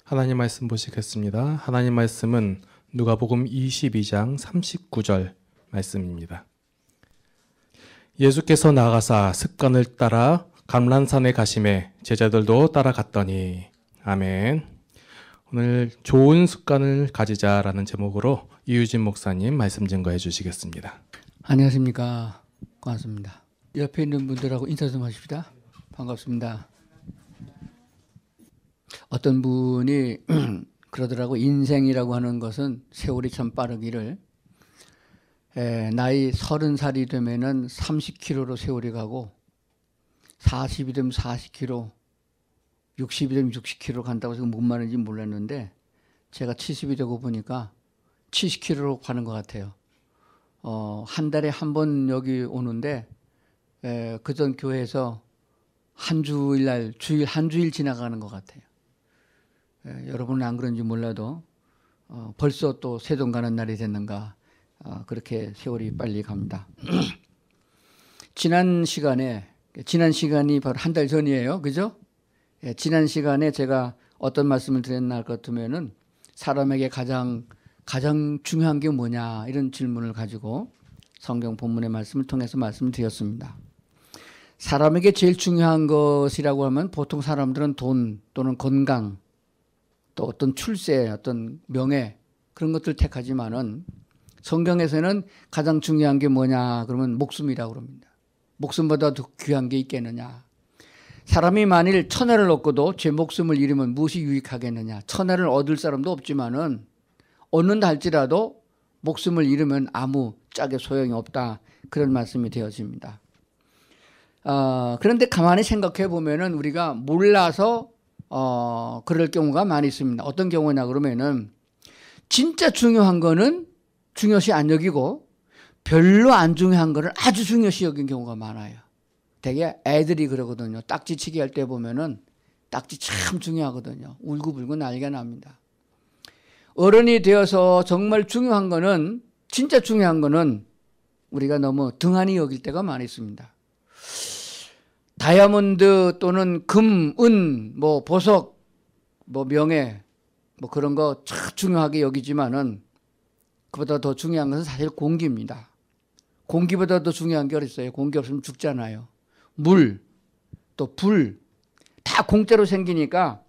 하나님 말씀 보시겠습니다. 하나님 말씀은 누가복음 22장 39절 말씀입니다. 예수께서 나가사 습관을 따라 감람산에 가시매 제자들도 따라갔더니. 아멘. 오늘 좋은 습관을 가지자라는 제목으로 이유진 목사님 말씀 증거해 주시겠습니다. 안녕하십니까. 고맙습니다. 옆에 있는 분들하고 인사 좀 하십시다. 반갑습니다. 어떤 분이 그러더라고. 인생이라고 하는 것은 세월이 참 빠르기를 나이 30살이 되면은 30km로 세월이 가고 40이 되면 40km, 60이 되면 60km 간다고 해서 뭔 말인지 몰랐는데 제가 70이 되고 보니까 70km로 가는 것 같아요. 한 달에 한 번 여기 오는데 그전 교회에서 한 주일날 한 주일 지나가는 것 같아요. 여러분은 안 그런지 몰라도 벌써 또 세동 가는 날이 됐는가. 그렇게 세월이 빨리 갑니다. 지난 시간이 바로 한 달 전이에요. 그죠? 지난 시간에 제가 어떤 말씀을 드렸나 같으면은 사람에게 가장 중요한 게 뭐냐 이런 질문을 가지고 성경 본문의 말씀을 통해서 말씀을 드렸습니다. 사람에게 제일 중요한 것이라고 하면 보통 사람들은 돈 또는 건강 또 어떤 출세, 어떤 명예 그런 것들 택하지만은 성경에서는 가장 중요한 게 뭐냐 그러면 목숨이라고 그럽니다. 목숨보다 더 귀한 게 있겠느냐. 사람이 만일 천하를 얻고도 제 목숨을 잃으면 무엇이 유익하겠느냐. 천하를 얻을 사람도 없지만은 얻는다 할지라도 목숨을 잃으면 아무 짝에 소용이 없다. 그런 말씀이 되어집니다. 그런데 가만히 생각해 보면은 우리가 몰라서 그럴 경우가 많이 있습니다. 어떤 경우냐 그러면은 진짜 중요한 거는 중요시 안 여기고 별로 안 중요한 거를 아주 중요시 여긴 경우가 많아요. 되게 애들이 그러거든요. 딱지치기 할 때 보면은 딱지 참 중요하거든요. 울고불고 난리가 납니다. 어른이 되어서 정말 중요한 거는 진짜 중요한 거는 우리가 너무 등한히 여길 때가 많이 있습니다. 다이아몬드 또는 금, 은, 보석, 명예, 그런 거 참 중요하게 여기지만은 그보다 더 중요한 것은 사실 공기입니다. 공기보다 더 중요한 게 어딨어요? 공기 없으면 죽잖아요. 물, 또 불, 다 공짜로 생기니까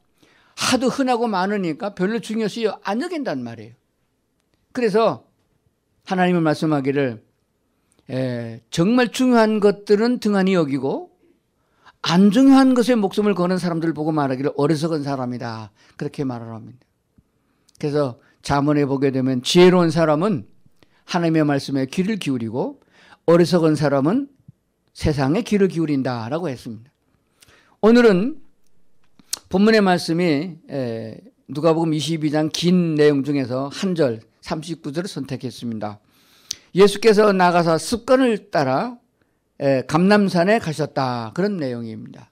하도 흔하고 많으니까 별로 중요시 안 여긴단 말이에요. 그래서 하나님은 말씀하기를 정말 중요한 것들은 등한히 여기고 안 중요한 것에 목숨을 거는 사람들을 보고 말하기를 어리석은 사람이다. 그렇게 말을 합니다. 그래서 잠언에 보게 되면 지혜로운 사람은 하나님의 말씀에 귀를 기울이고 어리석은 사람은 세상에 귀를 기울인다라고 했습니다. 오늘은 본문의 말씀이 누가복음 22장 긴 내용 중에서 한 절 39절을 선택했습니다. 예수께서 나가서 습관을 따라 감람산에 가셨다. 그런 내용입니다.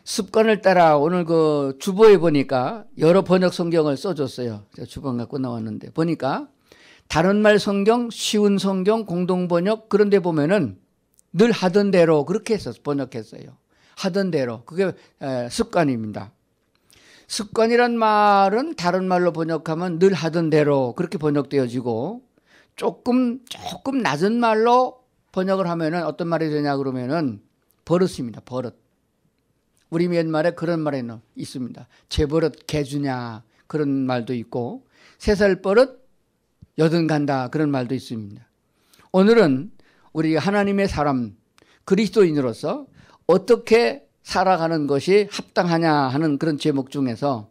습관을 따라 오늘 그 주보에 보니까 여러 번역 성경을 써줬어요. 제가 주보 갖고 나왔는데 보니까 다른 말 성경, 쉬운 성경, 공동 번역 그런 데 보면은 늘 하던 대로 그렇게 해서 번역했어요. 하던 대로. 그게 습관입니다. 습관이란 말은 다른 말로 번역하면 늘 하던 대로 그렇게 번역되어지고 조금 낮은 말로 번역을 하면은 어떤 말이 되냐 그러면은 버릇입니다. 버릇. 우리 옛말에 그런 말이 있습니다. 제 버릇 개주냐 그런 말도 있고 3살 버릇 여든 간다 그런 말도 있습니다. 오늘은 우리 하나님의 사람 그리스도인으로서 어떻게 살아가는 것이 합당하냐 하는 그런 제목 중에서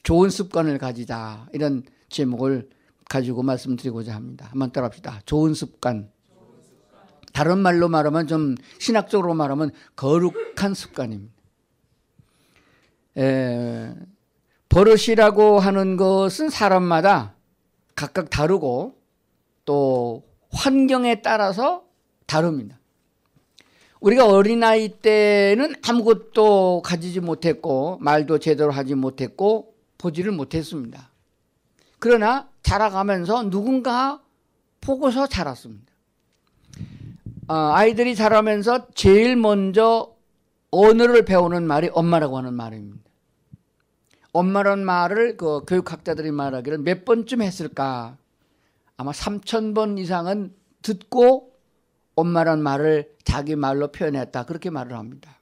좋은 습관을 가지자 이런 제목을 가지고 말씀드리고자 합니다. 한번 따라합시다. 좋은 습관. 다른 말로 말하면 좀 신학적으로 말하면 거룩한 습관입니다. 버릇이라고 하는 것은 사람마다 각각 다르고 또 환경에 따라서 다릅니다. 우리가 어린아이 때는 아무것도 가지지 못했고 말도 제대로 하지 못했고 보지를 못했습니다. 그러나 자라가면서 누군가 보고서 자랐습니다. 아이들이 자라면서 제일 먼저 언어를 배우는 말이 엄마라고 하는 말입니다. 엄마란 말을 그 교육학자들이 말하기를 몇 번쯤 했을까? 아마 3,000번 이상은 듣고 엄마란 말을 자기 말로 표현했다. 그렇게 말을 합니다.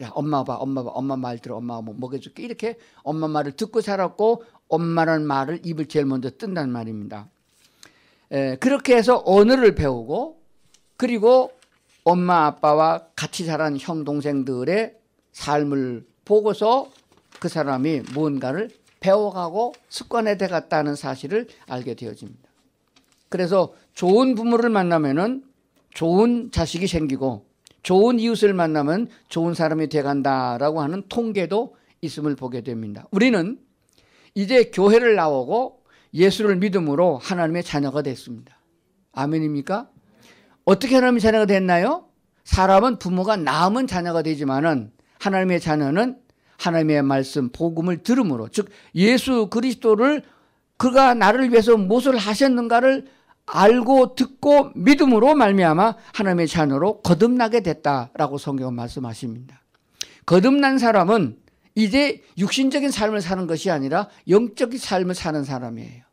야, 엄마 봐, 엄마 봐, 엄마 말 들어, 엄마가 뭐 먹여줄게. 이렇게 엄마 말을 듣고 살았고 엄마란 말을 입을 제일 먼저 뜬단 말입니다. 그렇게 해서 언어를 배우고 그리고 엄마 아빠와 같이 자란 형 동생들의 삶을 보고서 그 사람이 무언가를 배워가고 습관에 돼갔다는 사실을 알게 되어집니다. 그래서 좋은 부모를 만나면은 좋은 자식이 생기고 좋은 이웃을 만나면 좋은 사람이 돼간다라고 하는 통계도 있음을 보게 됩니다. 우리는 이제 교회를 나오고 예수를 믿음으로 하나님의 자녀가 됐습니다. 아멘입니까? 어떻게 하나님의 자녀가 됐나요? 사람은 부모가 낳으면 자녀가 되지만은 하나님의 자녀는 하나님의 말씀, 복음을 들음으로, 즉 예수 그리스도를 그가 나를 위해서 무엇을 하셨는가를 알고 듣고 믿음으로 말미암아 하나님의 자녀로 거듭나게 됐다라고 성경은 말씀하십니다. 거듭난 사람은 이제 육신적인 삶을 사는 것이 아니라 영적인 삶을 사는 사람이에요.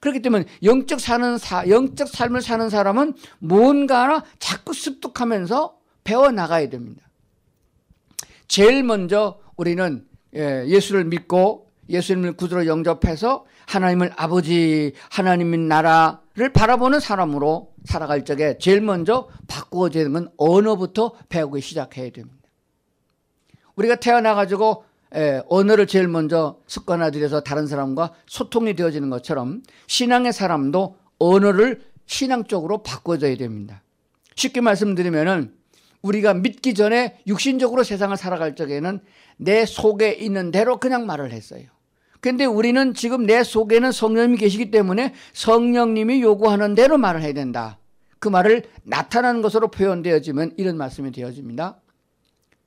그렇기 때문에 영적 삶을 사는 사람은 뭔가 자꾸 습득하면서 배워나가야 됩니다. 제일 먼저 우리는 예수를 믿고 예수님을 구주로 영접해서 하나님을 아버지, 하나님의 나라를 바라보는 사람으로 살아갈 적에 제일 먼저 바꾸어지는 건 언어부터 배우기 시작해야 됩니다. 우리가 태어나가지고 언어를 제일 먼저 습관화들여서 다른 사람과 소통이 되어지는 것처럼 신앙의 사람도 언어를 신앙적으로 바꿔줘야 됩니다. 쉽게 말씀드리면은 우리가 믿기 전에 육신적으로 세상을 살아갈 적에는 내 속에 있는 대로 그냥 말을 했어요. 그런데 우리는 지금 내 속에는 성령님이 계시기 때문에 성령님이 요구하는 대로 말을 해야 된다. 그 말을 나타나는 것으로 표현되어지면 이런 말씀이 되어집니다.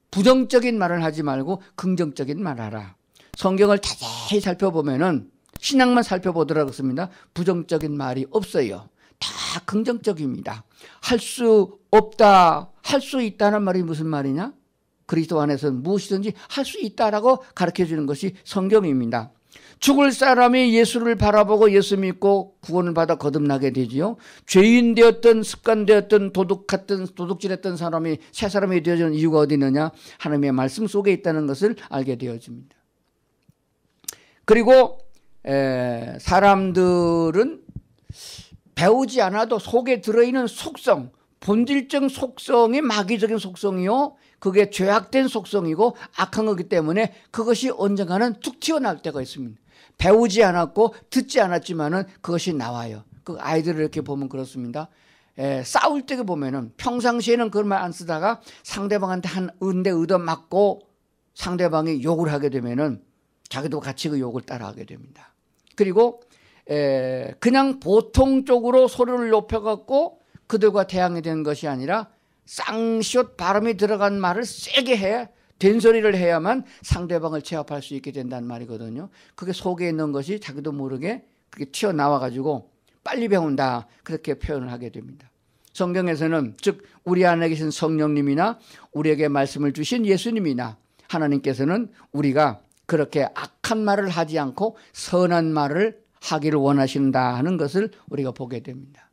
부정적인 말을 하지 말고 긍정적인 말을 하라. 성경을 자세히 살펴보면은 신앙만 살펴보더라도 그렇습니다. 부정적인 말이 없어요. 다 긍정적입니다. 할 수 없다, 할 수 있다는 말이 무슨 말이냐? 그리스도 안에서는 무엇이든지 할 수 있다라고 가르쳐주는 것이 성경입니다. 죽을 사람이 예수를 바라보고 예수 믿고 구원을 받아 거듭나게 되지요. 죄인 되었던 습관되었던 도둑질했던 사람이 새 사람이 되어지는 이유가 어디 있느냐? 하나님의 말씀 속에 있다는 것을 알게 되어집니다. 그리고 사람들은 배우지 않아도 속에 들어있는 속성, 본질적 속성이 마귀적인 속성이요. 그게 죄악된 속성이고 악한 거기 때문에 그것이 언젠가는 툭 튀어나올 때가 있습니다. 배우지 않았고 듣지 않았지만은 그것이 나와요. 그 아이들을 이렇게 보면 그렇습니다. 싸울 때 보면은 평상시에는 그런 말 안 쓰다가 상대방한테 한 은대 얻어맞고 상대방이 욕을 하게 되면은 자기도 같이 그 욕을 따라하게 됩니다. 그리고 그냥 보통적으로 소리를 높여갖고 그들과 대항이 되는 것이 아니라 쌍시옷 발음이 들어간 말을 세게 해 된소리를 해야만 상대방을 제압할 수 있게 된다는 말이거든요. 그게 속에 있는 것이 자기도 모르게 그게 튀어나와가지고 빨리 배운다 그렇게 표현을 하게 됩니다. 성경에서는 즉 우리 안에 계신 성령님이나 우리에게 말씀을 주신 예수님이나 하나님께서는 우리가 그렇게 악한 말을 하지 않고 선한 말을 하기를 원하신다 하는 것을 우리가 보게 됩니다.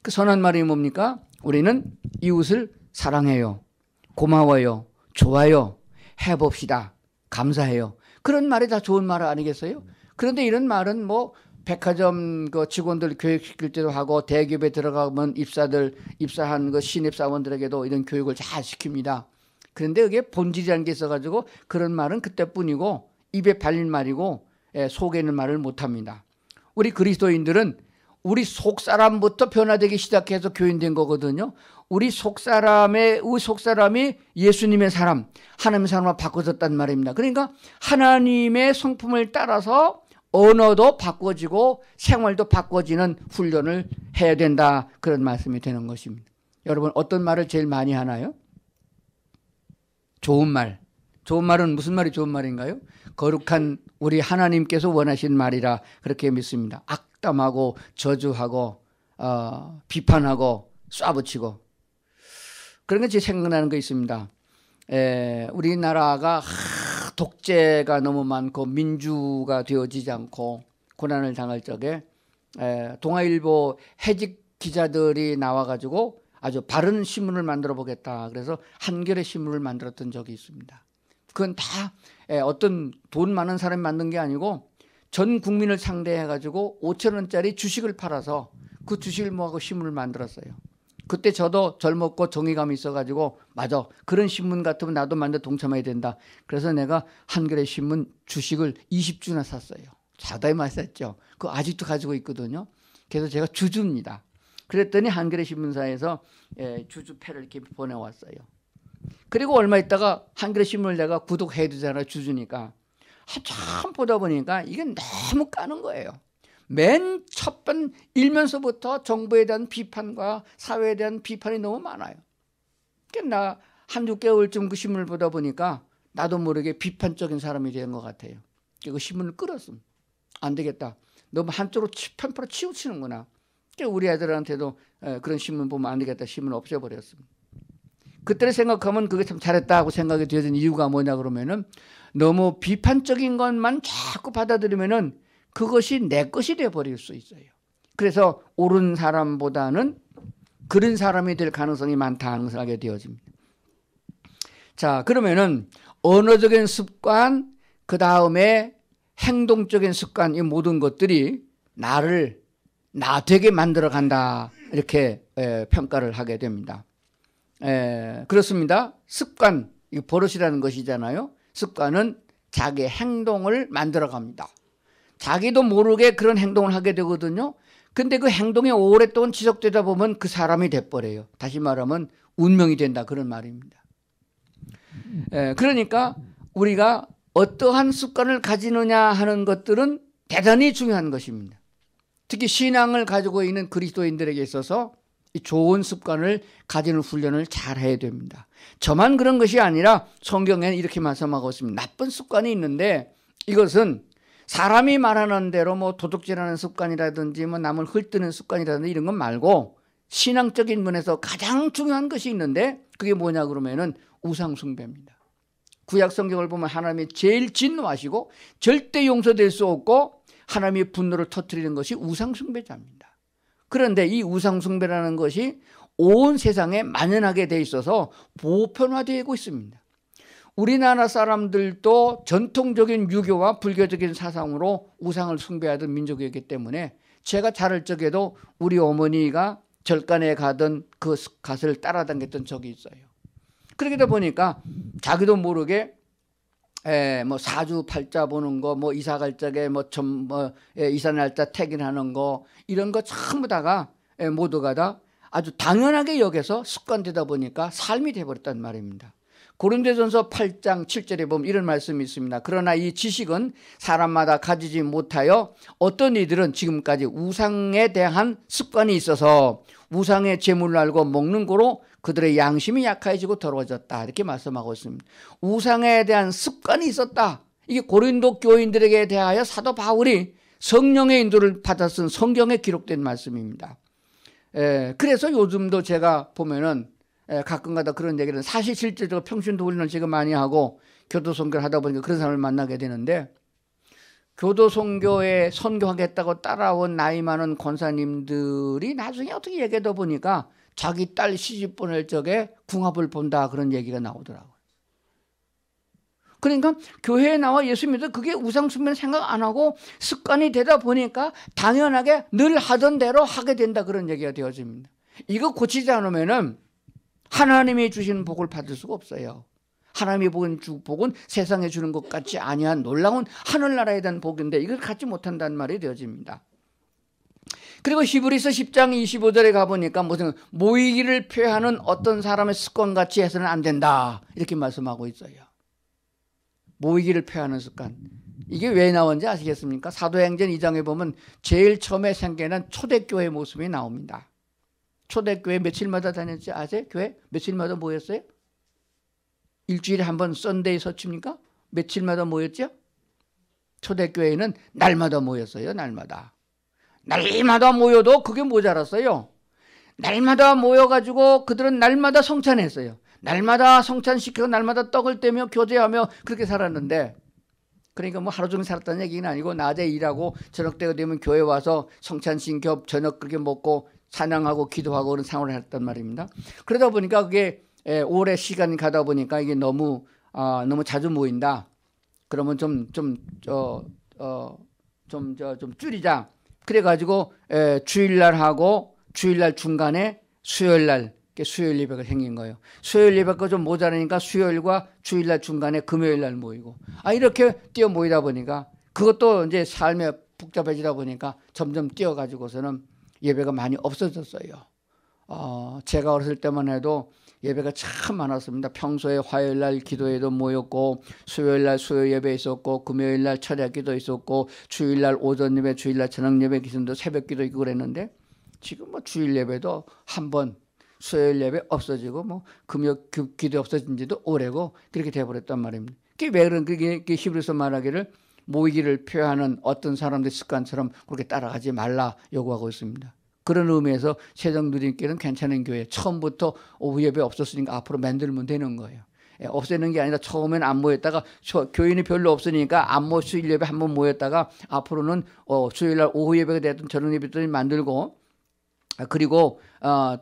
그 선한 말이 뭡니까? 우리는 이웃을 사랑해요. 고마워요. 좋아요. 해봅시다. 감사해요. 그런 말이 다 좋은 말 아니겠어요? 그런데 이런 말은 뭐 백화점 그 직원들 교육시킬 때도 하고 대기업에 들어가면 입사한 그 신입사원들에게도 이런 교육을 잘 시킵니다. 그런데 그게 본질이라는 게 있어가지고 그런 말은 그때뿐이고 입에 발린 말이고 속에 있는 말을 못합니다. 우리 그리스도인들은 우리 속사람부터 변화되기 시작해서 교인된 거거든요. 우리 속사람이 예수님의 사람, 하나님의 사람으로 바꿔졌단 말입니다. 그러니까 하나님의 성품을 따라서 언어도 바꿔지고 생활도 바꿔지는 훈련을 해야 된다. 그런 말씀이 되는 것입니다. 여러분 어떤 말을 제일 많이 하나요? 좋은 말. 좋은 말은 무슨 말이 좋은 말인가요? 거룩한 우리 하나님께서 원하신 말이라 그렇게 믿습니다. 악담하고 저주하고 비판하고 쏴붙이고 그런 게 제 생각나는 거 있습니다. 우리나라가 독재가 너무 많고 민주가 되어지지 않고 고난을 당할 적에 동아일보 해직 기자들이 나와가지고 아주 바른 신문을 만들어 보겠다. 그래서 한겨레 신문을 만들었던 적이 있습니다. 그건 다 어떤 돈 많은 사람이 만든 게 아니고 전 국민을 상대해가지고 5,000원짜리 주식을 팔아서 그 주식을 모아서 신문을 만들었어요. 그때 저도 젊었고 정의감이 있어가지고 맞아, 그런 신문 같으면 나도 만들어 동참해야 된다. 그래서 내가 한겨레 신문 주식을 20주나 샀어요. 자다히 많이 샀죠. 그거 아직도 가지고 있거든요. 그래서 제가 주주입니다. 그랬더니 한겨레 신문사에서 주주패를 이렇게 보내왔어요. 그리고 얼마 있다가 한겨레 신문을 내가 구독해야 되잖아요. 주주니까. 한참 보다 보니까 이게 너무 까는 거예요. 맨 첫 번 일면서부터 정부에 대한 비판과 사회에 대한 비판이 너무 많아요. 그러니까 나 한두 개월쯤 그 신문을 보다 보니까 나도 모르게 비판적인 사람이 된 것 같아요. 그 신문을 끌었음. 안 되겠다. 너무 한쪽으로 편파로 치우치는구나. 우리 애들한테도 그런 신문 보면 안 되겠다. 신문 없애버렸습니다. 그때를 생각하면 그게 참 잘했다고 생각이 되어진 이유가 뭐냐 그러면은 너무 비판적인 것만 자꾸 받아들이면은 그것이 내 것이 되어버릴 수 있어요. 그래서 옳은 사람보다는 그런 사람이 될 가능성이 많다는 것을 알게 되어집니다. 자, 그러면은 언어적인 습관, 그 다음에 행동적인 습관, 이 모든 것들이 나를 나 되게 만들어 간다. 이렇게 평가를 하게 됩니다. 그렇습니다. 습관, 이 버릇이라는 것이잖아요. 습관은 자기의 행동을 만들어 갑니다. 자기도 모르게 그런 행동을 하게 되거든요. 근데 그 행동이 오랫동안 지속되다 보면 그 사람이 돼버려요. 다시 말하면 운명이 된다, 그런 말입니다. 그러니까 우리가 어떠한 습관을 가지느냐 하는 것들은 대단히 중요한 것입니다. 특히 신앙을 가지고 있는 그리스도인들에게 있어서 이 좋은 습관을 가지는 훈련을 잘 해야 됩니다. 저만 그런 것이 아니라 성경에는 이렇게 말씀하고 있습니다. 나쁜 습관이 있는데 이것은 사람이 말하는 대로 뭐 도둑질하는 습관이라든지 뭐 남을 헐뜯는 습관이라든지 이런 건 말고 신앙적인 면에서 가장 중요한 것이 있는데 그게 뭐냐 그러면은 우상숭배입니다. 구약 성경을 보면 하나님이 제일 진노하시고 절대 용서될 수 없고 하나님의 분노를 터뜨리는 것이 우상숭배자입니다. 그런데 이 우상숭배라는 것이 온 세상에 만연하게 돼 있어서 보편화되고 있습니다. 우리나라 사람들도 전통적인 유교와 불교적인 사상으로 우상을 숭배하던 민족이기 때문에 제가 자랄 적에도 우리 어머니가 절간에 가던 그 갓을 따라다녔던 적이 있어요. 그러다 보니까 자기도 모르게 뭐 사주팔자 보는 거, 뭐 이사 갈 적에 이사 날짜 택일하는 거 이런 거 전부 다가 모두가 다 아주 당연하게 여겨서 습관되다 보니까 삶이 되어버렸단 말입니다. 고린도전서 8장 7절에 보면 이런 말씀이 있습니다. 그러나 이 지식은 사람마다 가지지 못하여 어떤 이들은 지금까지 우상에 대한 습관이 있어서 우상의 제물을 알고 먹는 거로 그들의 양심이 약해지고 더러워졌다. 이렇게 말씀하고 있습니다. 우상에 대한 습관이 있었다. 이게 고린도 교인들에게 대하여 사도 바울이 성령의 인도를 받아 쓴 성경에 기록된 말씀입니다. 그래서 요즘도 제가 보면은 가끔가다 그런 얘기를 사실 실제적으로 평신도 훈련을 지금 많이 하고 교도 선교를 하다 보니까 그런 사람을 만나게 되는데 교도 선교에 선교하겠다고 따라온 나이 많은 권사님들이 나중에 어떻게 얘기하다 보니까 자기 딸 시집 보낼 적에 궁합을 본다 그런 얘기가 나오더라고요. 그러니까 교회에 나와 예수 믿어 그게 우상숭배는 생각 안 하고 습관이 되다 보니까 당연하게 늘 하던 대로 하게 된다 그런 얘기가 되어집니다. 이거 고치지 않으면은 하나님이 주시는 복을 받을 수가 없어요. 하나님이 주 복은 세상에 주는 것 같지 아니한 놀라운 하늘나라에 대한 복인데 이걸 갖지 못한다는 말이 되어집니다. 그리고 히브리서 10장 25절에 가보니까 무슨 모이기를 표하는 어떤 사람의 습관같이 해서는 안 된다 이렇게 말씀하고 있어요. 모이기를 표하는 습관, 이게 왜 나온지 아시겠습니까? 사도행전 2장에 보면 제일 처음에 생겨난 초대교회 모습이 나옵니다. 초대교회 며칠마다 다녔지 아세요? 교회 며칠마다 모였어요? 일주일에 한 번 썬데이 서치입니까? 며칠마다 모였죠? 초대교회는 날마다 모였어요. 날마다 모여도 그게 모자랐어요. 날마다 모여가지고 그들은 날마다 성찬했어요. 날마다 성찬시키고 날마다 떡을 떼며 교제하며 그렇게 살았는데, 그러니까 뭐 하루 종일 살았다는 얘기는 아니고 낮에 일하고 저녁 때가 되면 교회 와서 성찬신겹 저녁 그렇게 먹고 찬양하고 기도하고 그런 생활을 했단 말입니다. 그러다 보니까 그게 오래 시간이 가다 보니까 이게 너무 자주 모인다. 그러면 좀 줄이자. 그래가지고 주일날 하고 주일날 중간에 수요일날 수요일 예배가 생긴 거예요. 수요일 예배가 좀 모자라니까 수요일과 주일날 중간에 금요일날 모이고 이렇게 뛰어 모이다 보니까 그것도 이제 삶에 복잡해지다 보니까 점점 뛰어가지고서는 예배가 많이 없어졌어요. 제가 어렸을 때만 해도 예배가 참 많았습니다. 평소에 화요일날 기도회도 모였고 수요일날 수요 예배 있었고 금요일날 철야 기도 있었고 주일날 오전 예배 주일날 저녁 예배 기도도 새벽 기도 있고 그랬는데 지금 뭐 주일 예배도 한 번 수요일 예배 없어지고 뭐 금요 기도 없어진 지도 오래고 그렇게 돼버렸단 말입니다. 그게 왜 그런 그게 히브리서 말하기를 모이기를 표현하는 어떤 사람들의 습관처럼 그렇게 따라가지 말라 요구하고 있습니다. 그런 의미에서 세정누님께는 괜찮은 교회 처음부터 오후 예배 없었으니까 앞으로 만들면 되는 거예요. 없애는 게 아니라 처음엔 안 모였다가 교인이 별로 없으니까 안 모여 수요일 예배 한번 모였다가 앞으로는 수요일날 오후 예배가 됐든 저녁 예배도 만들고 그리고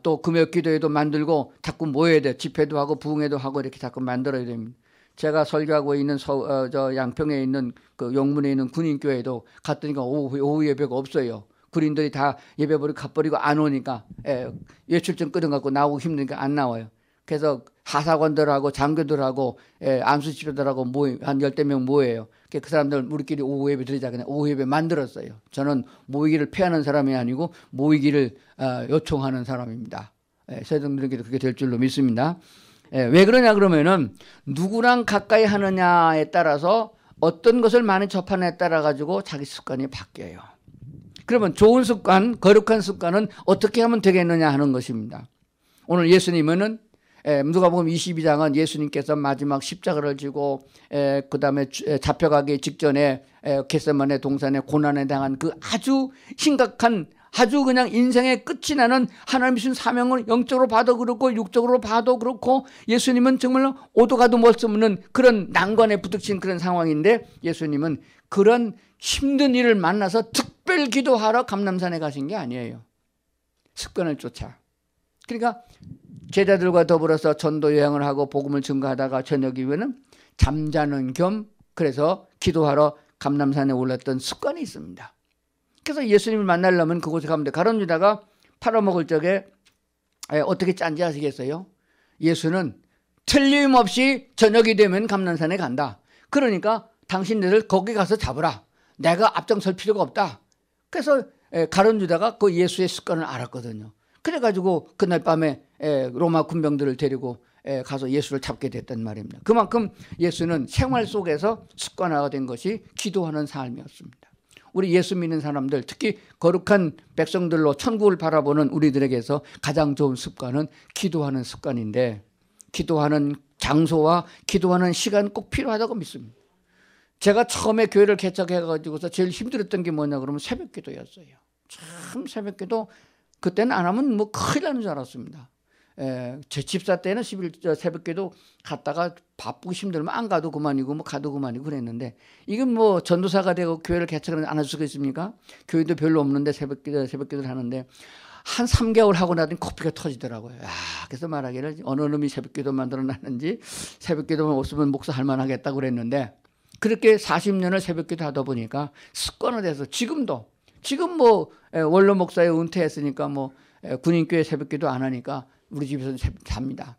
또 금요 기도회도 만들고 자꾸 모여야 돼. 집회도 하고 부흥회도 하고 이렇게 자꾸 만들어야 됩니다. 제가 설교하고 있는 저 양평에 있는 그 용문에 있는 군인교회도 갔더니까 오후 예배가 없어요. 군인들이 다 예배버리고 갚버리고 안 오니까 외출증 끊어갖고 나오고 힘드니까 안 나와요. 그래서 하사관들하고 장교들하고 암수집회들하고 한 10대 명 모여요. 그 사람들 우리끼리 오후 예배 드리자 그냥 오후 예배 만들었어요. 저는 모이기를 피하는 사람이 아니고 모이기를 요청하는 사람입니다. 세종들에게도 그게 될 줄로 믿습니다. 왜 그러냐 그러면은 누구랑 가까이 하느냐에 따라서 어떤 것을 많이 접하느냐에 따라 가지고 자기 습관이 바뀌어요. 그러면 좋은 습관, 거룩한 습관은 어떻게 하면 되겠느냐 하는 것입니다. 오늘 예수님은 누가복음 22장은 예수님께서 마지막 십자가를 지고 그 다음에 잡혀가기 직전에 겟세마네 동산에 고난에 당한 그 아주 심각한 아주 그냥 인생의 끝이 나는 하나님 주신 사명을 영적으로 봐도 그렇고 육적으로 봐도 그렇고 예수님은 정말 오도 가도 못 쓰는 그런 난관에 부딪힌 그런 상황인데 예수님은 그런 힘든 일을 만나서 특별 기도하러 감람산에 가신 게 아니에요. 습관을 쫓아. 그러니까 제자들과 더불어서 전도 여행을 하고 복음을 증거하다가 저녁이면은 잠자는 겸 그래서 기도하러 감람산에 올랐던 습관이 있습니다. 그래서 예수님을 만나려면 그곳에 가면 돼. 가룟 유다가 팔아먹을 적에 어떻게 짠지 아시겠어요? 예수는 틀림없이 저녁이 되면 감람산에 간다. 그러니까 당신들을 거기 가서 잡으라. 내가 앞장설 필요가 없다. 그래서 가룟 유다가 그 예수의 습관을 알았거든요. 그래가지고 그날 밤에 로마 군병들을 데리고 가서 예수를 잡게 됐단 말입니다. 그만큼 예수는 생활 속에서 습관화가 된 것이 기도하는 삶이었습니다. 우리 예수 믿는 사람들 특히 거룩한 백성들로 천국을 바라보는 우리들에게서 가장 좋은 습관은 기도하는 습관인데 기도하는 장소와 기도하는 시간 꼭 필요하다고 믿습니다. 제가 처음에 교회를 개척해가지고서 제일 힘들었던 게 뭐냐 그러면 새벽 기도였어요. 참 새벽 기도 그때는 안 하면 뭐 큰일 나는 줄 알았습니다. 제 집사 때는 새벽 기도 갔다가 바쁘고 힘들면 안 가도 그만이고 뭐 가도 그만이고 그랬는데 이건 뭐 전도사가 되고 교회를 개척하면 안 할 수가 있습니까? 교회도 별로 없는데 새벽 기도를 하는데 한 3개월 하고 나더니 코피가 터지더라고요. 그래서 말하기를 어느 놈이 새벽 기도 만들어놨는지 새벽 기도만 없으면 목사 할 만하겠다고 그랬는데 그렇게 40년을 새벽 기도 하다 보니까 습관화돼서 지금 뭐 원로 목사에 은퇴했으니까 뭐 군인교회 새벽 기도 안 하니까 우리 집에서 잡니다.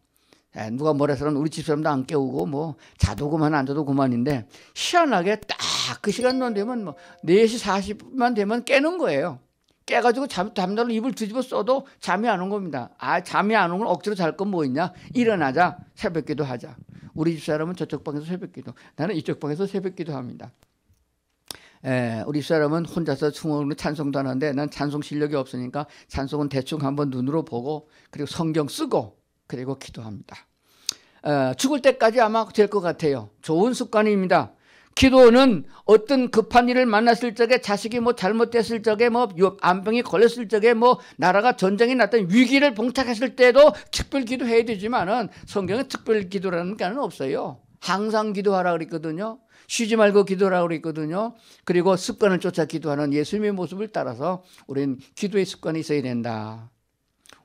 누가 뭐라 해서는 우리 집 사람도 안 깨우고 뭐 자도 그만 안 자도 그만인데 희한하게 딱 그 시간만 되면 뭐 4시 40분만 되면 깨는 거예요. 깨가지고 잠자로 입을 뒤집어 써도 잠이 안 온 겁니다. 잠이 안 오면 억지로 잘 건 뭐 있냐? 일어나자 새벽 기도 하자. 우리 집 사람은 저쪽 방에서 새벽 기도, 나는 이쪽 방에서 새벽 기도 합니다. 우리 사람은 혼자서 충원으로 찬송도 하는데 난 찬송 실력이 없으니까 찬송은 대충 한번 눈으로 보고 그리고 성경 쓰고 그리고 기도합니다. 죽을 때까지 아마 될 것 같아요. 좋은 습관입니다. 기도는 어떤 급한 일을 만났을 적에, 자식이 뭐 잘못됐을 적에, 뭐 암병이 걸렸을 적에, 뭐 나라가 전쟁이 났던 위기를 봉착했을 때도 특별 기도해야 되지만은 성경에 특별 기도라는 게 없어요. 항상 기도하라 그랬거든요. 쉬지 말고 기도하라 그랬거든요. 그리고 습관을 쫓아 기도하는 예수님의 모습을 따라서 우리는 기도의 습관이 있어야 된다.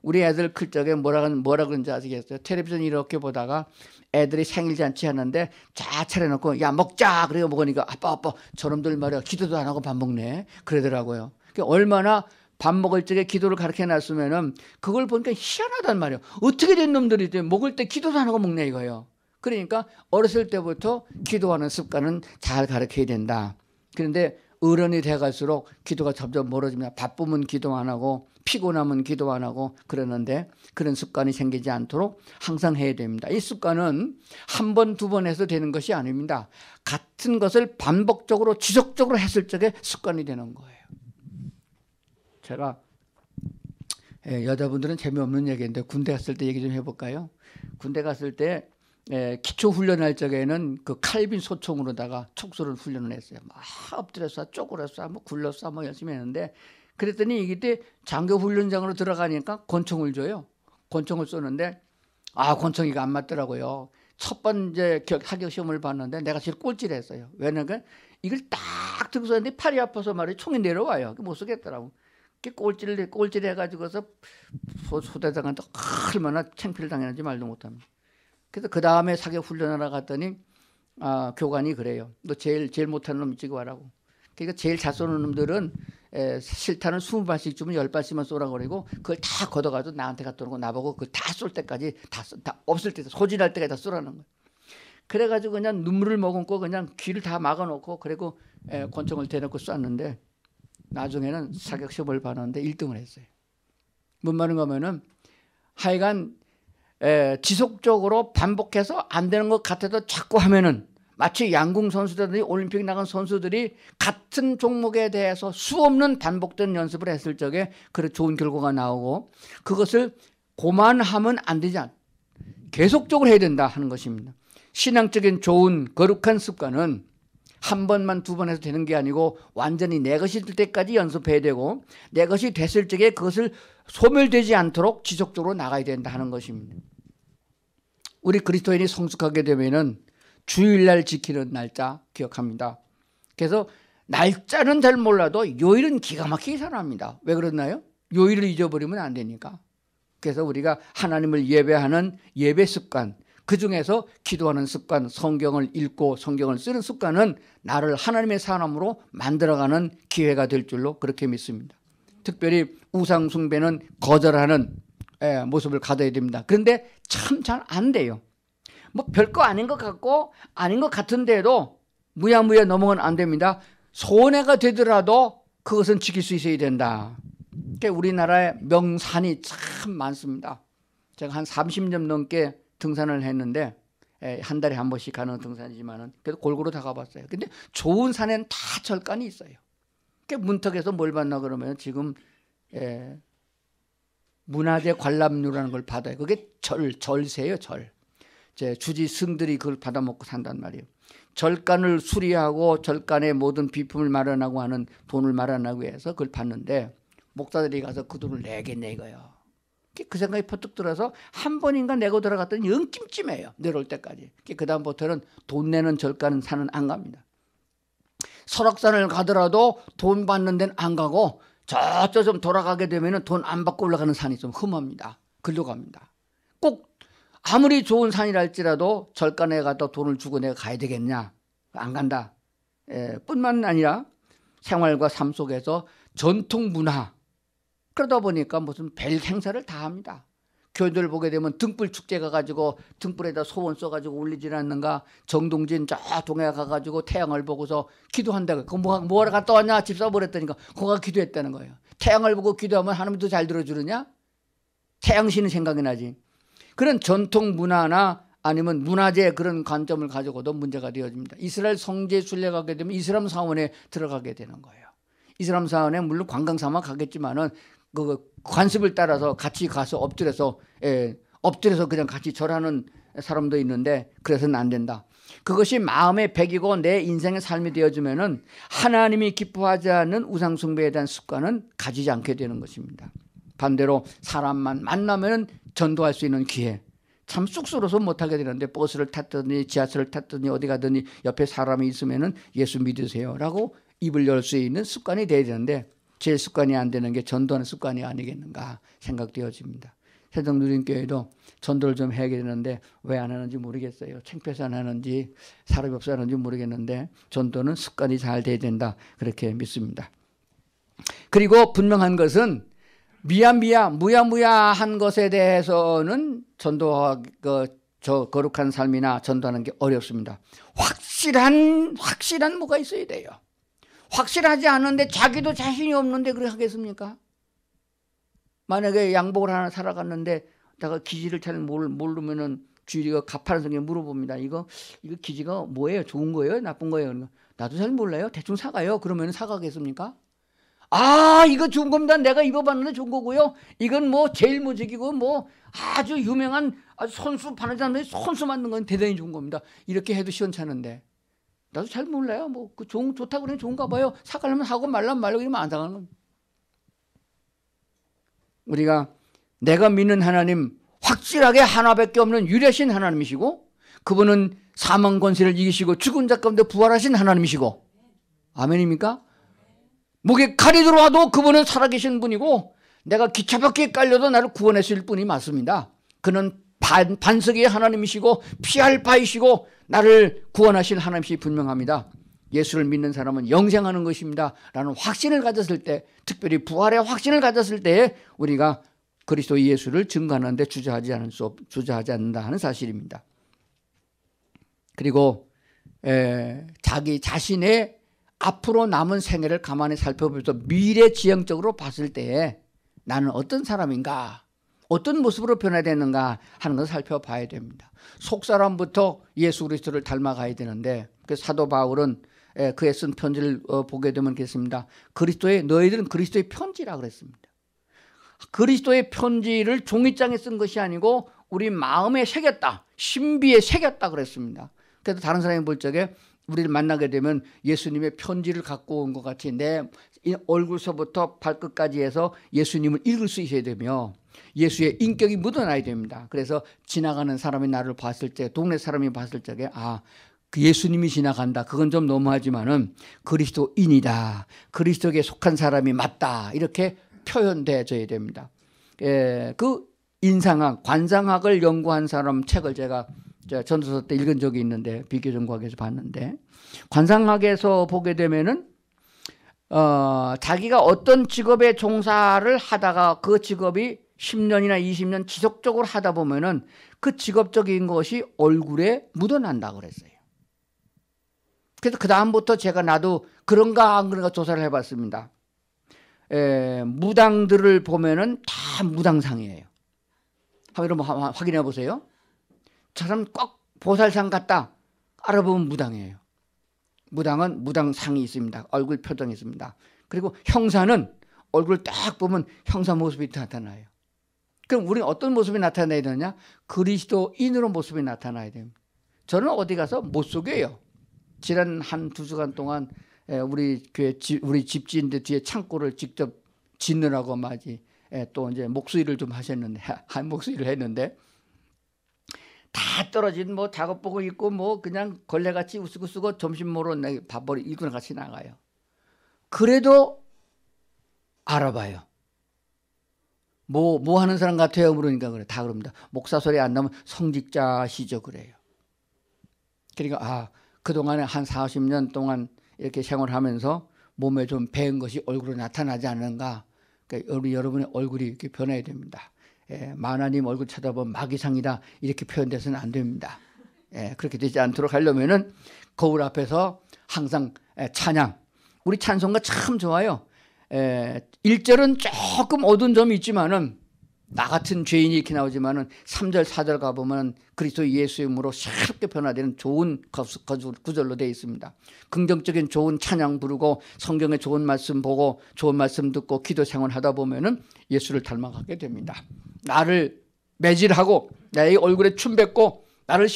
우리 애들 클 적에 뭐라 그런지 아시겠어요? 텔레비전 이렇게 보다가 애들이 생일잔치 하는데 쫙 차려놓고 야 먹자 그래요. 먹으니까 아빠 저놈들 말이야 기도도 안 하고 밥 먹네 그러더라고요. 얼마나 밥 먹을 적에 기도를 가르쳐놨으면은 그걸 보니까 희한하단 말이에요. 어떻게 된 놈들이 먹을 때 기도도 안 하고 먹네 이거예요. 그러니까 어렸을 때부터 기도하는 습관은 잘 가르쳐야 된다. 그런데 어른이 돼갈수록 기도가 점점 멀어집니다. 바쁘면 기도 안 하고 피곤하면 기도 안 하고 그러는데 그런 습관이 생기지 않도록 항상 해야 됩니다. 이 습관은 한 번, 두 번 해서 되는 것이 아닙니다. 같은 것을 반복적으로 지속적으로 했을 적에 습관이 되는 거예요. 제가 여자분들은 재미없는 얘기인데 군대 갔을 때 얘기 좀 해볼까요? 군대 갔을 때 기초 훈련할 적에는 그 칼빈 소총으로다가 촉수를 훈련을 했어요. 막 엎드려서 쪼그려서 뭐 굴러서 뭐 열심히 했는데 그랬더니 이때 장교 훈련장으로 들어가니까 권총을 줘요. 권총을 쏘는데 권총이가 안 맞더라고요. 첫 번째 사격 시험을 봤는데 내가 제일 꼴찌했어요. 왜냐면 이걸 딱 들고 쏘는데 팔이 아파서 말이에요. 총이 내려와요. 못 쏘겠더라고. 꼴찌를 해가지고서 소대장한테 얼마나 창피를 당했는지 말도 못합니다. 그래서 그 다음에 사격 훈련하러 갔더니 교관이 그래요. 너 제일 못하는 놈 이쪽에 와라고. 그러니까 제일 잘 쏘는 놈들은 실탄을 20발씩 주면 10발씩만 쏘라고 그러고 그걸 다 걷어가지고 나한테 갖다 놓고 나보고 그걸 다 쏠 때까지 다 없을 때 소진할 때까지 다 쏘라는 거예요. 그래가지고 그냥 눈물을 머금고 그냥 귀를 다 막아놓고 그리고 권총을 대놓고 쐈는데 나중에는 사격 시험을 봤는데 1등을 했어요. 뭔 말인가 하면은 하여간 지속적으로 반복해서 안 되는 것 같아도 자꾸 하면은 마치 양궁 선수들이 올림픽 나간 선수들이 같은 종목에 대해서 수없는 반복된 연습을 했을 적에 그런 좋은 결과가 나오고 그것을 고만하면 안 되지 계속적으로 해야 된다 하는 것입니다. 신앙적인 좋은 거룩한 습관은 한 번만 두 번 해서 되는 게 아니고 완전히 내 것이 될 때까지 연습해야 되고 내 것이 됐을 적에 그것을 소멸되지 않도록 지속적으로 나가야 된다 하는 것입니다. 우리 그리스도인이 성숙하게 되면은 주일날 지키는 날짜 기억합니다. 그래서 날짜는 잘 몰라도 요일은 기가 막히게 살아납니다. 왜 그러나요? 요일을 잊어버리면 안 되니까. 그래서 우리가 하나님을 예배하는 예배 습관, 그중에서 기도하는 습관, 성경을 읽고 성경을 쓰는 습관은 나를 하나님의 사람으로 만들어가는 기회가 될 줄로 그렇게 믿습니다. 특별히 우상 숭배는 거절하는 모습을 가져야 됩니다. 그런데 참 잘 안 돼요. 뭐 별거 아닌 것 같고 아닌 것 같은데도 무야무야 넘어가면 안 됩니다. 손해가 되더라도 그것은 지킬 수 있어야 된다. 그러니까 우리나라에 명산이 참 많습니다. 제가 한 30년 넘게 등산을 했는데 한 달에 한 번씩 가는 등산이지만은 그래도 골고루 다 가봤어요. 근데 좋은 산에는 다 절간이 있어요. 그러니까 문턱에서 뭘 받나 그러면 지금 문화재 관람료라는 걸 받아요. 그게 절세예요, 절. 제 주지 승들이 그걸 받아먹고 산단 말이에요. 절간을 수리하고 절간의 모든 비품을 마련하고 하는 돈을 마련하기 위해서 그걸 받는데 목사들이 가서 그 돈을 내겠네 이거요. 그 생각이 퍼뜩 들어서 한 번인가 내고 들어갔더니 영찜찜해요. 내려올 때까지. 그 다음부터는 돈 내는 절간은 산은 안 갑니다. 설악산을 가더라도 돈 받는 데는 안 가고 저쪽 좀 돌아가게 되면 돈 안 받고 올라가는 산이 좀 흠합니다. 글로 갑니다. 꼭 아무리 좋은 산이라 할지라도 절간에 가도 돈을 주고 내가 가야 되겠냐? 안 간다. 뿐만 아니라 생활과 삶 속에서 전통 문화 그러다 보니까 무슨 별 행사를 다 합니다. 교회들 보게 되면 등불 축제 가가지고 등불에다 소원 써가지고 올리질 않는가. 정동진 저 동해 가가지고 태양을 보고서 기도한다고. 그거 뭐하러 갔다 왔냐? 집 써버렸다니까. 거가 기도했다는 거예요. 태양을 보고 기도하면 하나님도 잘 들어주느냐? 태양신은 생각이 나지. 그런 전통 문화나 아니면 문화재 그런 관점을 가지고도 문제가 되어집니다. 이스라엘 성지에 순례가게 되면 이슬람 사원에 들어가게 되는 거예요. 이슬람 사원에 물론 관광 삼아 가겠지만은 그 관습을 따라서 같이 가서 엎드려서 그냥 같이 절하는 사람도 있는데 그래서는 안 된다. 그것이 마음의 백이고 내 인생의 삶이 되어주면은 하나님이 기뻐하지 않는 우상 숭배에 대한 습관은 가지지 않게 되는 것입니다. 반대로 사람만 만나면 전도할 수 있는 기회, 참 쑥스러워서 못하게 되는데 버스를 탔더니 지하철을 탔더니 어디 가더니 옆에 사람이 있으면은 예수 믿으세요 라고 입을 열 수 있는 습관이 돼야 되는데 제 습관이 안 되는 게 전도하는 습관이 아니겠는가 생각되어집니다. 세정누린교회도 전도를 좀 해야 되는데 왜 안 하는지 모르겠어요. 창피해서 안 하는지 사람이 없어서 하는지 모르겠는데 전도는 습관이 잘 돼야 된다 그렇게 믿습니다. 그리고 분명한 것은 무야무야한 것에 대해서는 저 거룩한 삶이나 전도하는 게 어렵습니다. 확실한 뭐가 있어야 돼요. 확실하지 않은데 자기도 자신이 없는데 그렇게 하겠습니까? 만약에 양복을 하나 사러 갔는데 내가 기지를 잘 모르면은 주위가 가파른 성에 물어봅니다. 이거 기지가 뭐예요? 좋은 거예요? 나쁜 거예요? 나도 잘 몰라요. 대충 사가요. 그러면 사가겠습니까? 아, 이거 좋은 겁니다. 내가 입어봤는데 좋은 거고요. 이건 뭐 제일 무적이고 뭐 아주 유명한 선수 반환자인데 선수 만든 건 대단히 좋은 겁니다. 이렇게 해도 시원찮은데 나도 잘 몰라요. 뭐 그 좋다고 그러면 좋은가 봐요. 사가려면 사고 말라면 말고 이러면 안 사가는 겁니다. 우리가 내가 믿는 하나님 확실하게 하나밖에 없는 유일하신 하나님이시고 그분은 사망 권세를 이기시고 죽은 자 가운데 부활하신 하나님이시고 아멘입니까? 목에 칼이 들어와도 그분은 살아계신 분이고 내가 기차바퀴에 깔려도 나를 구원하실 분이 맞습니다. 그는 반석의 하나님이시고 피할 바이시고 나를 구원하실 하나님이시 분명합니다. 예수를 믿는 사람은 영생하는 것입니다 라는 확신을 가졌을 때, 특별히 부활의 확신을 가졌을 때 우리가 그리스도 예수를 증거하는 데 주저하지 않는다 하는 사실입니다. 그리고 자기 자신의 앞으로 남은 생애를 가만히 살펴보면서 미래지향적으로 봤을 때에 나는 어떤 사람인가, 어떤 모습으로 변해야 되는가 하는 것을 살펴봐야 됩니다. 속사람부터 예수 그리스도를 닮아가야 되는데 그 사도 바울은 그의 쓴 편지를 보게 되면 그렇습니다. 너희들은 그리스도의 편지라 그랬습니다. 그리스도의 편지를 종이장에 쓴 것이 아니고 우리 마음에 새겼다, 신비에 새겼다 그랬습니다. 그래서 다른 사람이 볼 적에 우리를 만나게 되면 예수님의 편지를 갖고 온 것 같이 내 얼굴서부터 발끝까지 해서 예수님을 읽을 수 있어야 되며 예수의 인격이 묻어나야 됩니다. 그래서 지나가는 사람이 나를 봤을 때, 동네 사람이 봤을 적에 그 예수님이 지나간다. 그건 좀 너무하지만은 그리스도인이다. 그리스도에게 속한 사람이 맞다. 이렇게 표현되어져야 됩니다. 그 인상학, 관상학을 연구한 사람 책을 제가 전도서 때 읽은 적이 있는데 비교전공학에서 봤는데 관상학에서 보게 되면은 자기가 어떤 직업에 종사를 하다가 그 직업이 10년이나 20년 지속적으로 하다 보면은 그 직업적인 것이 얼굴에 묻어난다고 그랬어요. 그래서 그 다음부터 제가 나도 그런가 안 그런가 조사를 해봤습니다. 무당들을 보면은 다 무당상이에요. 한번 확인해 보세요. 저 사람 꼭 보살상 같다. 알아보면 무당이에요. 무당은 무당상이 있습니다. 얼굴 표정이 있습니다. 그리고 형사는 얼굴 딱 보면 형사 모습이 나타나요. 그럼 우리는 어떤 모습이 나타나야 되느냐? 그리스도인으로 모습이 나타나야 됩니다. 저는 어디 가서 못 속여요. 지난 한 2주간 동안 우리 교회 우리 집지인들 뒤에 창고를 직접 짓느라고 또 이제 목수일을 좀 하셨는데 한 목수일을 했는데 다 떨어진 뭐 작업복을 입고 뭐 그냥 걸레같이 우스고 쓰고 점심 먹으러 밥벌이 일꾼 같이 나가요. 그래도 알아봐요. 뭐 하는 사람 같아요? 그러니까 그래. 다 그럽니다. 목사 소리 안 나면 성직자시죠 그래요. 그러니까 그동안에 한 40년 동안 이렇게 생활하면서 몸에 좀 배은 것이 얼굴에 나타나지 않는가. 그러니까 여러분의 얼굴이 이렇게 변해야 됩니다. 만화님 얼굴 쳐다보면 마귀상이다 이렇게 표현돼서는 안 됩니다. 그렇게 되지 않도록 하려면은 거울 앞에서 항상 찬양. 우리 찬송가 참 좋아요. 1절은 조금 어두운 점이 있지만은 나 같은 죄인이 이렇게 나오지만은 3절 4절 가보면 그리스도 예수의 이름으로 새롭게 변화되는 좋은 구절로 되어 있습니다. 긍정적인 좋은 찬양 부르고 성경의 좋은 말씀 보고 좋은 말씀 듣고 기도 생활하다 보면은 예수를 닮아가게 됩니다. 나를 매질하고 내 얼굴에 춤 뱉고 나를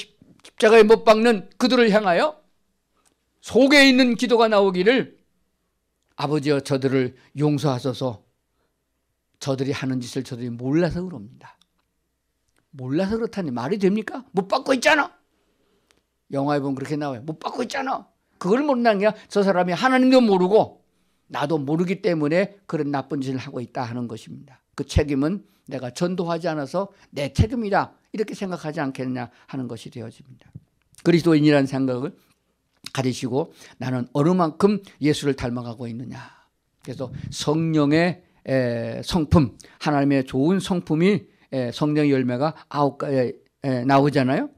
십자가에 못 박는 그들을 향하여 속에 있는 기도가 나오기를, 아버지여 저들을 용서하소서. 저들이 하는 짓을 저들이 몰라서 그럽니다. 몰라서 그렇다니 말이 됩니까? 못 받고 있잖아. 영화에 보면 그렇게 나와요. 못 받고 있잖아. 그걸 모른다는 게 저 사람이 하나님도 모르고 나도 모르기 때문에 그런 나쁜 짓을 하고 있다 하는 것입니다. 그 책임은 내가 전도하지 않아서 내 책임이다 이렇게 생각하지 않겠느냐 하는 것이 되어집니다. 그리스도인이라는 생각을 가지시고 나는 어느 만큼 예수를 닮아가고 있느냐. 그래서 성령의 성품, 하나님의 좋은 성품이 성령의 열매가 9가지 나오잖아요.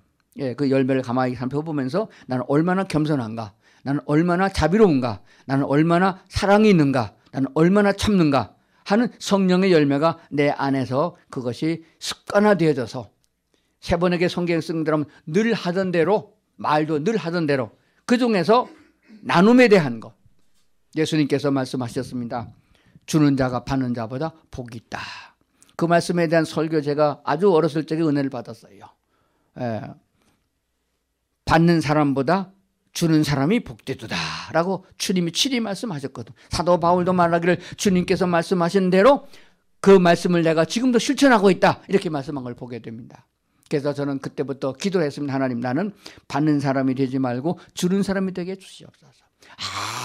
그 열매를 가만히 살펴보면서 나는 얼마나 겸손한가, 나는 얼마나 자비로운가, 나는 얼마나 사랑이 있는가, 나는 얼마나 참는가 하는 성령의 열매가 내 안에서 그것이 습관화되어져서 세 번에게 성경 쓴 사람은 늘 하던 대로, 말도 늘 하던 대로, 그 중에서 나눔에 대한 것, 예수님께서 말씀하셨습니다. 주는 자가 받는 자보다 복이 있다. 그 말씀에 대한 설교 제가 아주 어렸을 적에 은혜를 받았어요. 받는 사람보다 주는 사람이 복되도다 라고 주님이 친히 말씀하셨거든. 사도 바울도 말하기를 주님께서 말씀하신 대로 그 말씀을 내가 지금도 실천하고 있다 이렇게 말씀한 걸 보게 됩니다. 그래서 저는 그때부터 기도했습니다. 하나님, 나는 받는 사람이 되지 말고 주는 사람이 되게 해주시옵소서.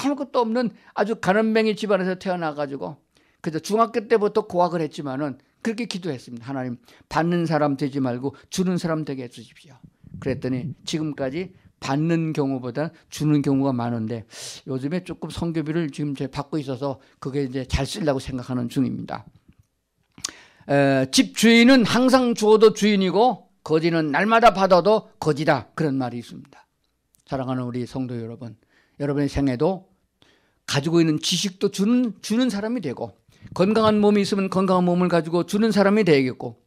아무것도 없는 아주 가난뱅이 집안에서 태어나가지고 그래서 중학교 때부터 고학을 했지만은 그렇게 기도했습니다. 하나님, 받는 사람 되지 말고 주는 사람 되게 해주십시오. 그랬더니 지금까지 받는 경우보다 주는 경우가 많은데 요즘에 조금 성교비를 지금 제가 받고 있어서 그게 이제 잘 쓰려고 생각하는 중입니다. 집 주인은 항상 주어도 주인이고 거지는 날마다 받아도 거지다, 그런 말이 있습니다. 사랑하는 우리 성도 여러분, 여러분의 생애도 가지고 있는 지식도 주는 사람이 되고, 건강한 몸이 있으면 건강한 몸을 가지고 주는 사람이 되겠고,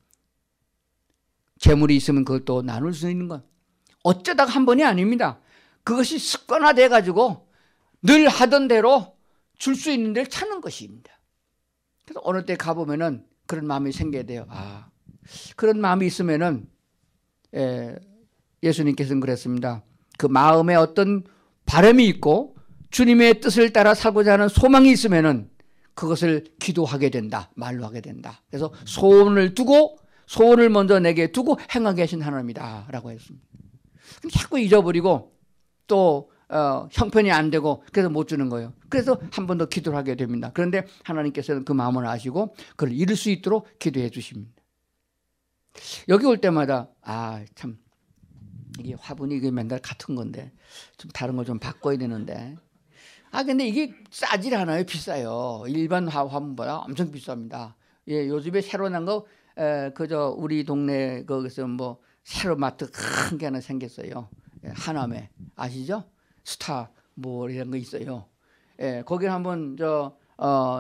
재물이 있으면 그걸 또 나눌 수 있는 것, 어쩌다가 한 번이 아닙니다. 그것이 습관화돼 가지고 늘 하던 대로 줄 수 있는 데를 찾는 것입니다. 그래서 어느 때 가보면은 그런 마음이 생겨야 돼요. 그런 마음이 있으면은 예수님께서는 그랬습니다. 그 마음에 어떤 바람이 있고 주님의 뜻을 따라 살고자 하는 소망이 있으면은 그것을 기도하게 된다, 말로 하게 된다. 그래서 소원을 먼저 내게 두고 행하게 하신 하나님이다 라고 했습니다. 자꾸 잊어버리고 또 형편이 안 되고 그래서 못 주는 거예요. 그래서 한 번 더 기도를 하게 됩니다. 그런데 하나님께서는 그 마음을 아시고 그걸 이룰 수 있도록 기도해 주십니다. 여기 올 때마다 참 이게 화분이 이게 맨날 같은 건데 좀 다른 거 좀 바꿔야 되는데 근데 이게 싸질 않아요. 비싸요. 일반 화분보다 엄청 비쌉니다. 요즘에 새로 난 거 그저 우리 동네 거기서 뭐 새로 마트 큰 게 하나 생겼어요. 하남에 아시죠? 스타 뭐 이런 거 있어요. 거기를 한번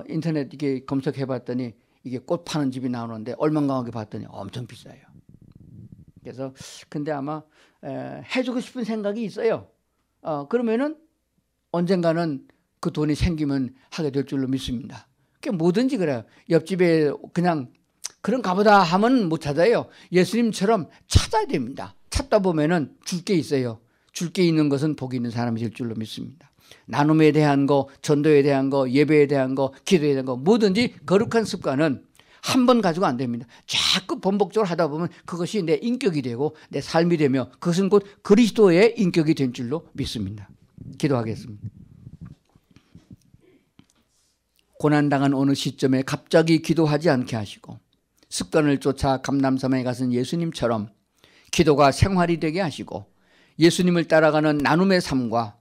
인터넷 이게 검색해 봤더니 이게 꽃 파는 집이 나오는데 얼마인가 하게 봤더니 엄청 비싸요. 그래서 근데 아마 해주고 싶은 생각이 있어요. 그러면은 언젠가는 그 돈이 생기면 하게 될 줄로 믿습니다. 뭐든지 그래요. 옆집에 그냥 그런가 보다 하면 못 찾아요. 예수님처럼 찾아야 됩니다. 찾다 보면은 줄 게 있어요. 줄 게 있는 것은 복이 있는 사람이 될 줄로 믿습니다. 나눔에 대한 거, 전도에 대한 거, 예배에 대한 거, 기도에 대한 거, 뭐든지 거룩한 습관은 한 번 가지고 안 됩니다. 자꾸 반복적으로 하다 보면 그것이 내 인격이 되고 내 삶이 되며 그것은 곧 그리스도의 인격이 된 줄로 믿습니다. 기도하겠습니다. 고난당한 어느 시점에 갑자기 기도하지 않게 하시고 습관을 쫓아 감람산에 가신 예수님처럼 기도가 생활이 되게 하시고 예수님을 따라가는 나눔의 삶과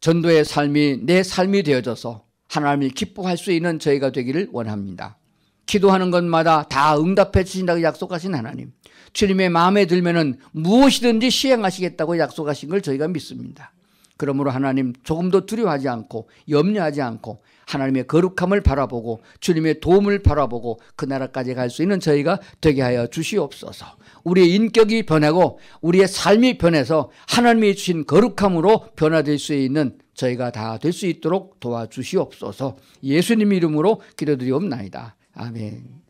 전도의 삶이 내 삶이 되어져서 하나님을 기뻐할 수 있는 저희가 되기를 원합니다. 기도하는 것마다 다 응답해 주신다고 약속하신 하나님, 주님의 마음에 들면은 무엇이든지 시행하시겠다고 약속하신 걸 저희가 믿습니다. 그러므로 하나님 조금도 두려워하지 않고 염려하지 않고 하나님의 거룩함을 바라보고 주님의 도움을 바라보고 그 나라까지 갈 수 있는 저희가 되게 하여 주시옵소서. 우리의 인격이 변하고 우리의 삶이 변해서 하나님이 주신 거룩함으로 변화될 수 있는 저희가 다 될 수 있도록 도와주시옵소서. 예수님 이름으로 기도드리옵나이다. 아멘.